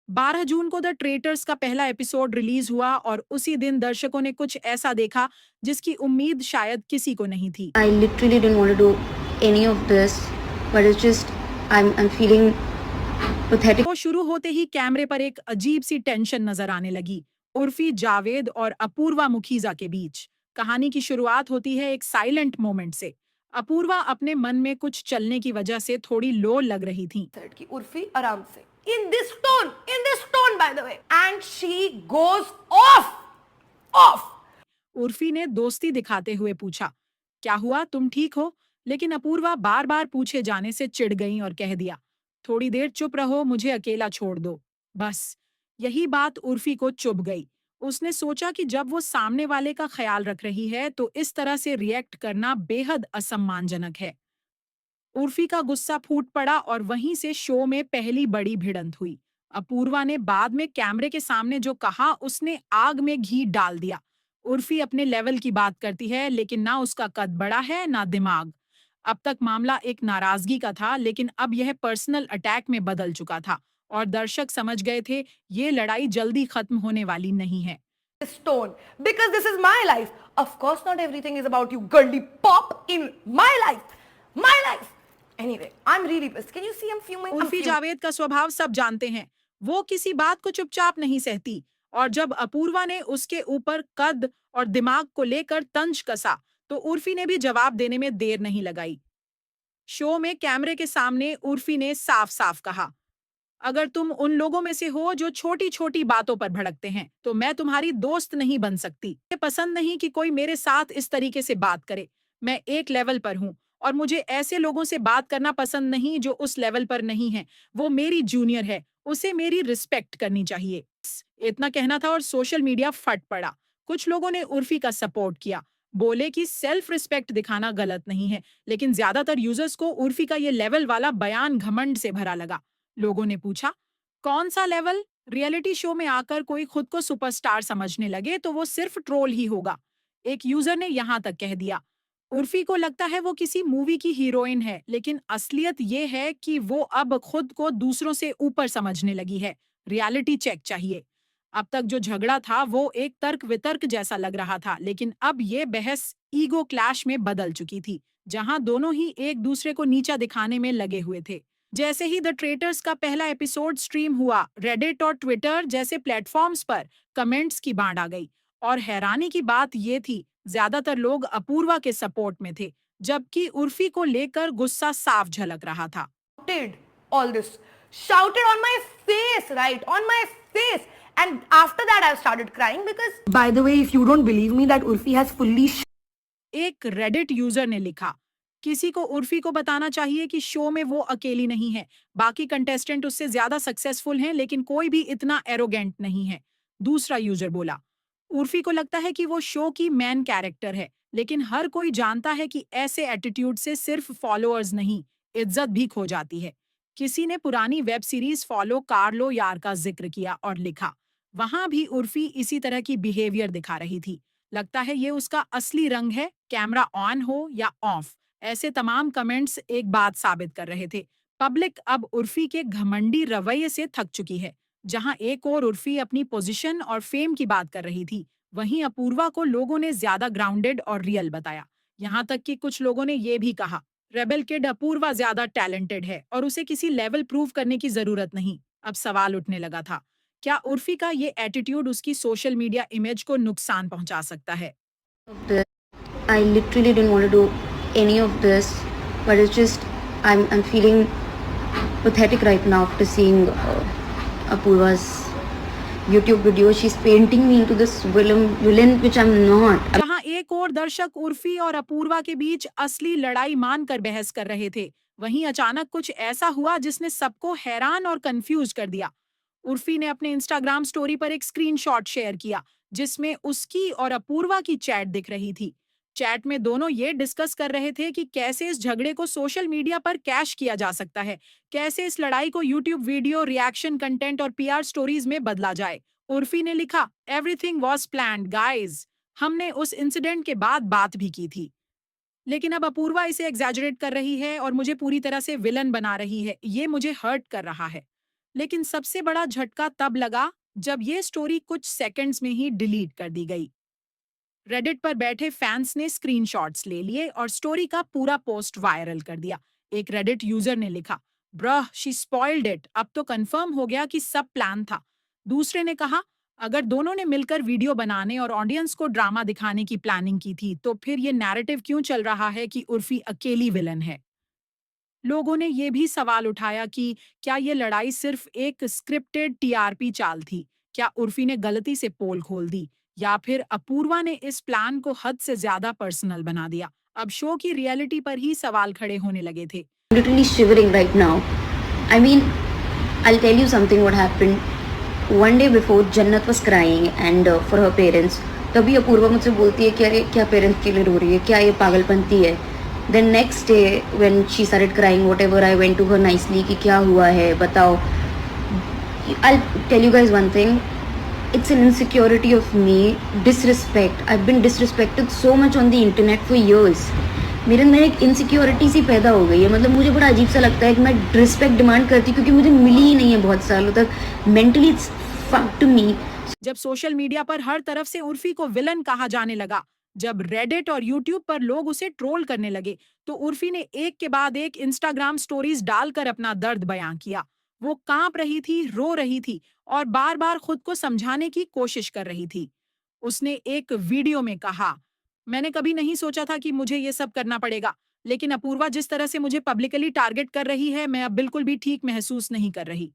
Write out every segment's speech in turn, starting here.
12 जून को the traitors का पहला एपिसोड रिलीज हुआ और उसी दिन दर्शकों ने कुछ ऐसा देखा जिसकी उम्मीद शायद किसी को नहीं थी। I literally didn't want to do any of this, but it's just I'm feeling pathetic. वो शुरू होते ही कैमरे पर एक अजीब सी टेंशन नजर आने लगी। उर्फी, जावेद और अपूर्वा मुखीजा के बीच कहानी की शुरुआत होती है एक साइलेंट मोमेंट से। अपूर्वा अपने मन में कुछ चलने की वजह से थोड़ी लो लग रही थी। की उर्फी आराम से in this tone by the way, and she goes off. Urfi ने दोस्ती दिखाते हुए पूछा, क्या हुआ, तुम ठीक हो? लेकिन अपूर्वा बार बार पूछे जाने से चिढ़ गई और कह दिया, थोड़ी देर चुप रहो, मुझे अकेला छोड़ दो बस। यही बात उर्फी को चुभ गई। उसने सोचा कि जब वो सामने वाले का ख्याल रख रही है तो इस तरह से रिएक्ट करना बेहद असम्मानजनक है। उर्फी का गुस्सा फूट पड़ा और वहीं से शो में पहली बड़ी भिड़ंत हुई। अपूर्वा ने बाद में कैमरे के सामने जो कहा उसने आग में घी डाल दिया। उर्फी अपने लेवल की बात करती है लेकिन ना उसका कद बड़ा है ना दिमाग। अब तक मामला एक नाराजगी का था लेकिन अब यह पर्सनल अटैक में बदल चुका था और दर्शक समझ गए थे ये लड़ाई जल्दी खत्म होने वाली नहीं है। This tone, because this is my life. Of course not everything is about you girly pop in my life. Anyway, I'm really pissed. Can you see I'm fuming? Urfi Javed का स्वभाव सब जानते हैं। वो किसी बात को चुपचाप नहीं सहती और जब अपूर्वा ने उसके ऊपर कद और दिमाग को लेकर तंज कसा तो उर्फी ने भी जवाब देने में देर नहीं लगाई। शो में कैमरे के सामने उर्फी ने साफ साफ कहा, अगर तुम उन लोगों में से हो जो छोटी छोटी बातों पर भड़कते हैं तो मैं तुम्हारी दोस्त नहीं बन सकती। मुझे पसंद नहीं कि कोई मेरे साथ इस तरीके से बात करे। मैं एक लेवल पर हूँ और मुझे ऐसे लोगों से बात करना पसंद नहीं जो उस लेवल पर नहीं है। वो मेरी जूनियर है, उसे मेरी रिस्पेक्ट करनी चाहिए। इतना कहना था और सोशल मीडिया फट पड़ा। कुछ लोगों ने उर्फी का सपोर्ट किया, बोले कि सेल्फ रिस्पेक्ट दिखाना गलत नहीं है, लेकिन ज्यादातर यूजर्स को उर्फी का ये लेवल वाला बयान घमंड से भरा लगा। लोगों ने पूछा, कौन सा लेवल? रियलिटी शो में आकर कोई खुद को सुपरस्टार समझने लगे तो वो सिर्फ ट्रोल ही होगा। एक यूजर ने यहां तक कह दिया, उर्फी को लगता है वो किसी मूवी की हीरोइन है, लेकिन असलियत ये है कि वो अब खुद को दूसरों से ऊपर समझने लगी है। रियलिटी चेक चाहिए। अब तक जो झगड़ा था वो एक तर्क वितर्क जैसा लग रहा था, लेकिन अब ये बहस ईगो क्लैश में बदल चुकी थी, जहां दोनों ही एक दूसरे को नीचा दिखाने में लगे हुए थे। जैसे ही द ट्रेटर्स का पहला एपिसोड स्ट्रीम हुआ, रेडिट और ट्विटर जैसे प्लेटफॉर्म्स पर कमेंट्स की बाढ़ आ गई और हैरानी की बात ये थी, ज्यादातर लोग अपूर्वा के सपोर्ट में थे, जबकि उर्फी को लेकर गुस्सा साफ झलक रहा था। All this shouted on my face, right on my face, and after that I started crying because, by the way, if you don't believe me that Urfi has fully एक रेडिट यूजर ने लिखा, किसी को उर्फी को बताना चाहिए कि show में वो अकेली नहीं है, बाकी कंटेस्टेंट उससे ज्यादा सक्सेसफुल हैं लेकिन कोई भी इतना एरोगेंट नहीं है। दूसरा यूजर बोला, उर्फी को लगता है कि वो शो की मेन कैरेक्टर है, लेकिन हर कोई जानता है कि ऐसे एटीट्यूड से सिर्फ फॉलोअर्स नहीं, इज्जत भी खो जाती है। किसी ने पुरानी वेब सीरीज फॉलो कार्लो यार का जिक्र किया और लिखा, वहां भी उर्फी इसी तरह की बिहेवियर दिखा रही थी। लगता है ये उसका असली रंग है, कैमरा ऑन हो या ऑफ। ऐसे तमाम कमेंट्स एक बात साबित कर रहे थे, पब्लिक अब उर्फी के घमंडी रवैये से थक चुकी है। जहां एक और उर्फी अपनी पोजीशन और फेम की बात कर रही थी, वहीं अपूर्वा को लोगों ने ज्यादा ग्राउंडेड और रियल बताया। यहां तक कि कुछ लोगों ने ये भी कहा, रेबल किड अपूर्वा ज्यादा टैलेंटेड है और उसे किसी लेवल प्रूव करने की जरूरत नहीं। अब सवाल उठने लगा था, क्या उर्फी का ये एटीट्यूड उसकी सोशल मीडिया इमेज को नुकसान पहुंचा सकता है? I literally didn't want to do any of this, but it's just I'm feeling pathetic right now after seeing Apurva's YouTube video. She's painting me into this villain which I'm not. जहां एक और दर्शक उर्फी और अपूर्वा के बीच असली लड़ाई मानकर बहस कर रहे थे, वहीं अचानक कुछ ऐसा हुआ जिसने सबको हैरान और कंफ्यूज कर दिया। उर्फी ने अपने इंस्टाग्राम स्टोरी पर एक स्क्रीनशॉट शेयर किया जिसमें उसकी और अपूर्वा की चैट दिख रही थी। चैट में दोनों ये डिस्कस कर रहे थे कि कैसे इस झगड़े को सोशल मीडिया पर कैश किया जा सकता है, कैसे इस लड़ाई को यूट्यूब वीडियो, रिएक्शन कंटेंट और पीआर स्टोरीज में बदला जाए। उर्फी ने लिखा, एवरीथिंग वॉज प्लान्ड गाइज, हमने उस इंसिडेंट के बाद बात भी की थी। लेकिन अब अपूर्वा इसे एग्जैजरेट कर रही है और मुझे पूरी तरह से विलन बना रही है, ये मुझे हर्ट कर रहा है। लेकिन सबसे बड़ा झटका तब लगा जब ये स्टोरी कुछ सेकंड्स में ही डिलीट कर दी गई। रेडिट पर बैठे फैंस ने स्क्रीनशॉट्स ले लिए और स्टोरी का पूरा पोस्ट वायरल कर दिया। एक रेडिट यूजर ने लिखा, ब्रह शी स्पॉइल्ड इट, अब तो कंफर्म हो गया कि सब प्लान था। दूसरे ने कहा, अगर दोनों ने मिलकर वीडियो बनाने और ऑडियंस को ड्रामा दिखाने की प्लानिंग की थी तो फिर ये नैरेटिव क्यों चल रहा है कि उर्फी अकेली विलन है। लोगों ने ये भी सवाल उठाया कि क्या ये लड़ाई सिर्फ एक स्क्रिप्टेड टीआरपी चाल थी? क्या उर्फी ने गलती से पोल खोल दी या फिर अपूर्वा ने इस प्लान को हद से ज्यादा पर्सनल बना दिया? अब शो की रियलिटी पर ही सवाल खड़े होने लगे थे। Literally shivering right now. I mean, I'll tell you something what happened. One day before, Jannat was crying and for her parents. तभी अपूर्वा मुझसे बोलती है कि अरे क्या पेरेंट्स के लिए रो रही है, क्या ये पागलपंती है. Then next day when she started crying, whatever, I went to her nicely कि क्या हुआ है बताओ. I'll tell you guys one thing. It's an insecurity of me, disrespect. I've been disrespected so much on the internet for years. मेरे अंदर एक insecurity सी पैदा हो गई है. मतलब मुझे बड़ा अजीब सा लगता है कि मैं रिस्पेक्ट डिमांड करती हूँ क्योंकि मुझे मिली ही नहीं है बहुत सालों तक. मेंटली इट्स फक्ड मी. जब सोशल मीडिया पर हर तरफ से उर्फी को विलन कहा जाने लगा, जब रेडिट और यूट्यूब पर लोग उसे ट्रोल करने लगे, तो उर्फी ने एक के बाद एक इंस्टाग्राम स्टोरीज डालकर अपना दर्द बयां किया। वो कांप रही थी, रो रही थी और बार-बार खुद को समझाने की कोशिश कर रही थी। उसने एक वीडियो में कहा, मैंने कभी नहीं सोचा था कि मुझे ये सब करना पड़ेगा, लेकिन अपूर्वा जिस तरह से मुझे पब्लिकली टारगेट कर रही है, मैं अब बिल्कुल भी ठीक महसूस नहीं कर रही।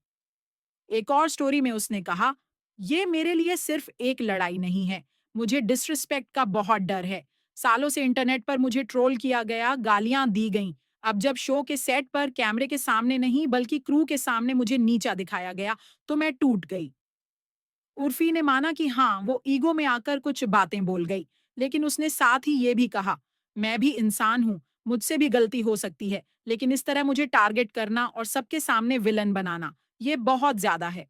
एक और स्टोरी में उसने कहा, ये मेरे लिए सिर्फ एक लड़ाई नहीं है, मुझे डिसरिस्पेक्ट का बहुत डर है। सालों से इंटरनेट पर मुझे ट्रोल किया गया, गालियां दी गईं। अब जब शो के सेट पर कैमरे के सामने नहीं बल्कि क्रू के सामने मुझे नीचा दिखाया गया, तो मैं टूट गई। उर्फी ने माना कि हाँ, वो ईगो में आकर कुछ बातें बोल गई, लेकिन उसने साथ ही ये भी कहा, मैं भी इंसान हूँ, मुझसे भी गलती हो सकती है, लेकिन इस तरह मुझे टारगेट करना और सबके सामने विलन बनाना, ये बहुत ज्यादा है।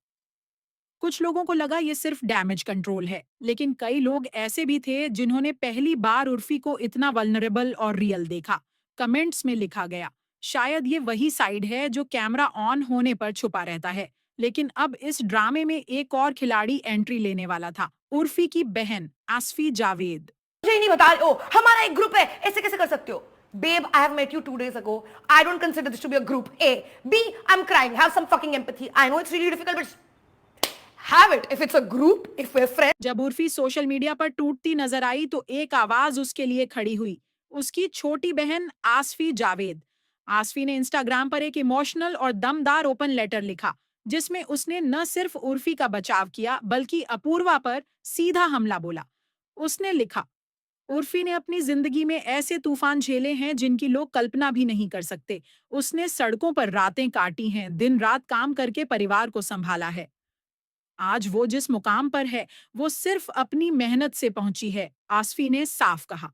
कुछ लोगों को लगा ये सिर्फ डैमेज कंट्रोल है, लेकिन कई लोग ऐसे भी थे जिन्होंने पहली बार उर्फी को इतना वल्नरेबल और रियल देखा। कमेंट्स में लिखा गया, शायद ये वही साइड है जो कैमरा ऑन होने पर छुपा रहता है, लेकिन अब इस ड्रामे में एक और खिलाड़ी एंट्री लेने वाला था, उर्फी की बहन आसफी जावेद। मुझे ही नहीं बता रहे हो, हमारा एक ग्रुप है, ऐसे कैसे कर सकते हो? Babe, I have met you 2 days ago. I don't consider this to be a group. A. B. I'm crying. Have some fucking empathy. I know it's really difficult, but have it. If it's a group, if we're friends. जब Urfi social media पर टूटती नजर आई तो एक आवाज उसके लिए खड़ी हुई, उसकी छोटी बहन आसफी जावेद। आसफी ने इंस्टाग्राम पर एक इमोशनल और दमदार ओपन लेटर लिखा, जिसमें उसने न सिर्फ उर्फी का बचाव किया बल्कि अपूर्वा पर सीधा हमला बोला। उसने लिखा, उर्फी ने अपनी जिंदगी में ऐसे तूफान झेले हैं जिनकी लोग कल्पना भी नहीं कर सकते। उसने सड़कों पर रातें काटी हैं, दिन रात काम करके परिवार को संभाला है। आज वो जिस मुकाम पर है, वो सिर्फ अपनी मेहनत से पहुंची है, आसफी ने साफ कहा।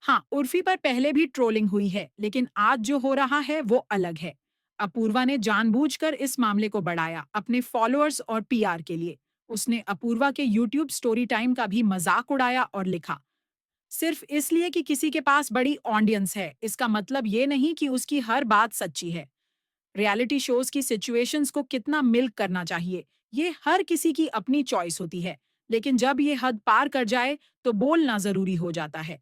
हाँ, उर्फी पर पहले भी ट्रोलिंग हुई है, लेकिन आज जो हो रहा है वो अलग है। अपूर्वा ने जानबूझकर इस मामले को बढ़ाया, अपने फॉलोअर्स और पीआर के लिए। उसने अपूर्वा के यूट्यूब स्टोरी टाइम का भी मजाक उड़ाया और लिखा, सिर्फ इसलिए कि किसी के पास बड़ी ऑडियंस है, इसका मतलब ये नहीं कि उसकी हर बात सच्ची है। रियलिटी शोज की सिचुएशंस को कितना मिल्क करना चाहिए, ये हर किसी की अपनी चॉइस होती है, लेकिन जब ये हद पार कर जाए तो बोलना जरूरी हो जाता है।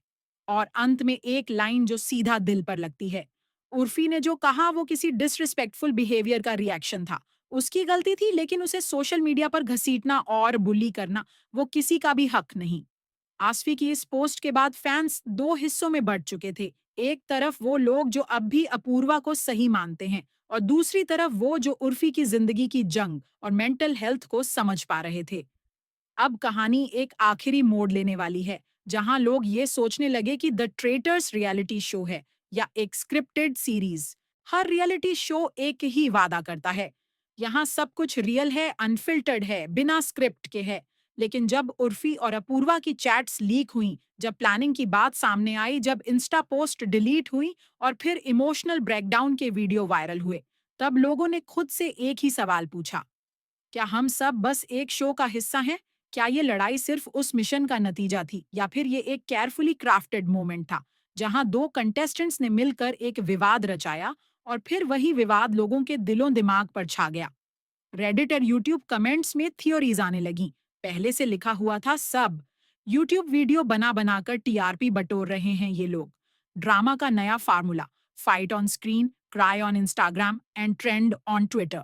और अंत में एक लाइन जो सीधा दिल पर लगती है, उर्फी ने जो कहा वो किसी डिसरिस्पेक्टफुल बिहेवियर का रिएक्शन था। उसकी गलती थी, लेकिन उसे सोशल मीडिया पर घसीटना और बुली करना वो किसी का भी हक नहीं। आसफी की इस पोस्ट के बाद फैंस दो हिस्सों में बढ़ चुके थे। एक तरफ वो लोग जो अब भी अपूर्वा को सही मानते हैं और दूसरी तरफ वो जो उर्फी की जिंदगी की जंग और मेंटल हेल्थ को समझ पा रहे थे। अब कहानी एक आखिरी मोड़ लेने वाली है, जहां लोग ये सोचने लगे कि द ट्रेटर्स रियलिटी शो है या एक स्क्रिप्टेड सीरीज। हर रियलिटी शो एक ही वादा करता है, यहाँ सब कुछ रियल है, अनफिल्टर्ड है, बिना स्क्रिप्ट के है। लेकिन जब उर्फी और अपूर्वा की चैट्स लीक हुई, जब प्लानिंग की बात सामने आई, जब इंस्टा पोस्ट डिलीट हुई और फिर इमोशनल ब्रेकडाउन के वीडियो वायरल हुए, तब लोगों ने खुद से एक ही सवाल पूछा, क्या हम सब बस एक शो का हिस्सा हैं? क्या ये लड़ाई सिर्फ उस मिशन का नतीजा थी या फिर ये एक केयरफुली क्राफ्टेड मोमेंट था, जहां दो कंटेस्टेंट्स ने मिलकर एक विवाद रचाया और फिर वही विवाद लोगों के दिलों दिमाग पर छा गया? रेडिट और यूट्यूब कमेंट्स में थ्योरीज आने लगी। पहले से लिखा हुआ था सब। यूट्यूब वीडियो बना बनाकर टीआरपी बटोर रहे हैं ये लोग। ड्रामा का नया formula, fight on screen, cry on Instagram and trend on Twitter.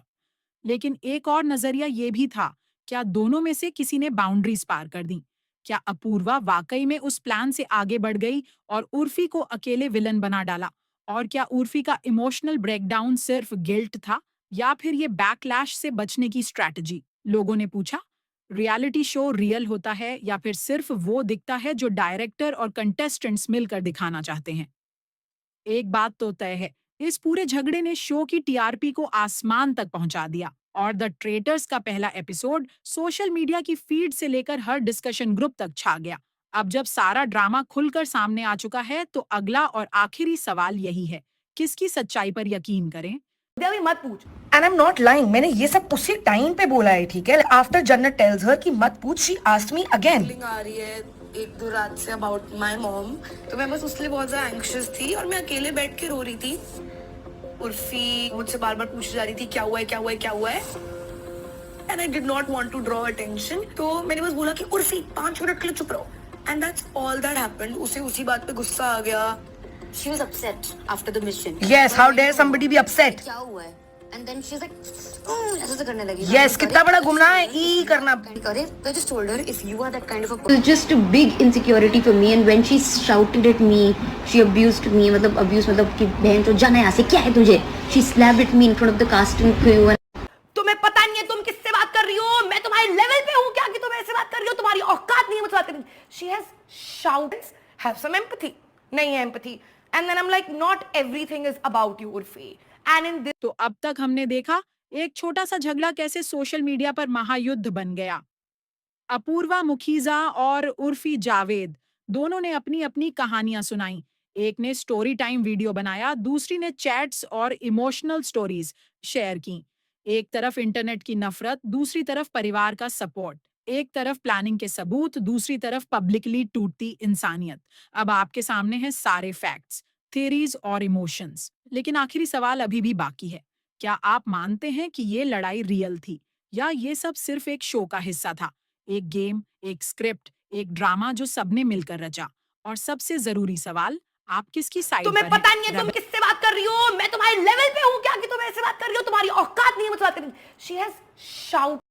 लेकिन एक और नजरिया ये भी था, क्या दोनों में से किसी ने बाउंड्रीज पार कर दी? क्या अपूर्वा वाकई में उस प्लान से आगे बढ़ गई और उर्फी को अकेले विलन बना डाला? और क्या उर्फी का इमोशनल ब्रेकडाउन सिर्फ गिल्ट था या फिर ये बैकलैश से बचने की स्ट्रैटेजी? लोगों ने पूछा, रियलिटी शो रियल होता है या फिर सिर्फ वो दिखता है जो डायरेक्टर और कंटेस्टेंट्स मिलकर दिखाना चाहते हैं? एक बात तो तय है, इस पूरे झगड़े ने शो की टीआरपी को आसमान तक पहुंचा दिया और द ट्रेटर्स का पहला एपिसोड सोशल मीडिया की फीड से लेकर हर डिस्कशन ग्रुप तक छा गया। अब जब सारा ड्रामा खुलकर सामने आ चुका है तो अगला और आखिरी सवाल यही है, किसकी सच्चाई पर यकीन करें? अभी मत पूछ। And I am not lying, मैंने ये सब उसी टाइम पे बोला है, ठीक है? आफ्टर जन्नत टेल्स हर कि मत पूछ, शी आस्क्ड मी अगेन। आ रही है एक दो रात से अबाउट माई मॉम, तो मैं बस उसके लिए बहुत ज्यादा एंग्शियस थी और मैं अकेले बैठ के रो रही थी। उर्फी मुझसे बार बार पूछी जा रही थी क्या हुआ है क्या हुआ है क्या हुआ है, and I did not want to draw attention, तो मैंने बस बोला कि उर्फी 5 मिनट के लिए चुप रहो, and that's all that happened. उसे उसी बात पे गुस्सा आ गया। She was upset after the mission. Yes, how dare somebody be upset? क्या हुआ है? And then she's like, ऐसे से करने लगी. Yes, कितना बड़ा गुमनाह है ई करना। करे, I just told her if you are that kind of a person. It was just a big insecurity for me, and when she shouted at me, she abused me. मतलब abuse मतलब कि बहन तो जाना यहाँ से, क्या है तुझे? She slapped at me in front of the casting crew. तुम्हें पता नहीं है तुम किससे बात कर रही हो, मैं तुम्हारे लेवल पे हूँ क्या कि तुम ऐसे बात कर रही हो? तुम्हारी औकात नहीं है मुझसे बात करने की। She has shouted, have some empathy. नहीं है empathy. And then I'm like, not everything is about you, Urfi. And in this तो अब तक हमने देखा एक छोटा सा झगड़ा कैसे सोशल मीडिया पर महायुद्ध बन गया। अपूर्वा मुखीजा और उर्फी जावेद दोनों ने अपनी अपनी कहानियां सुनाई। एक ने स्टोरी टाइम वीडियो बनाया, दूसरी ने चैट्स और इमोशनल स्टोरीज शेयर की। एक तरफ इंटरनेट की नफरत, दूसरी तरफ परिवार का सपोर्ट। एक तरफ प्लानिंग के सबूत, दूसरी तरफ पब्लिकली टूटती इंसानियत। अब आपके सामने हैं सारे फैक्ट्स, थ्योरीज और इमोशंस। लेकिन आखिरी सवाल अभी भी बाकी है, क्या आप मानते हैं कि ये लड़ाई रियल थी या ये सब सिर्फ एक शो का हिस्सा था? एक गेम, एक स्क्रिप्ट, एक ड्रामा जो सबने मिलकर रचा। और सबसे जरूरी सवाल, आप किसकी साइड तुम्हें पर पता हैं? नहीं है तुम किससे बात कर रही हो, मैं तुम्हारे लेवल पे हूँ क्या कि तुम ऐसे बात कर रही हो? तुम्हारी औकात नहीं है मुझसे बात करने की। She has shouted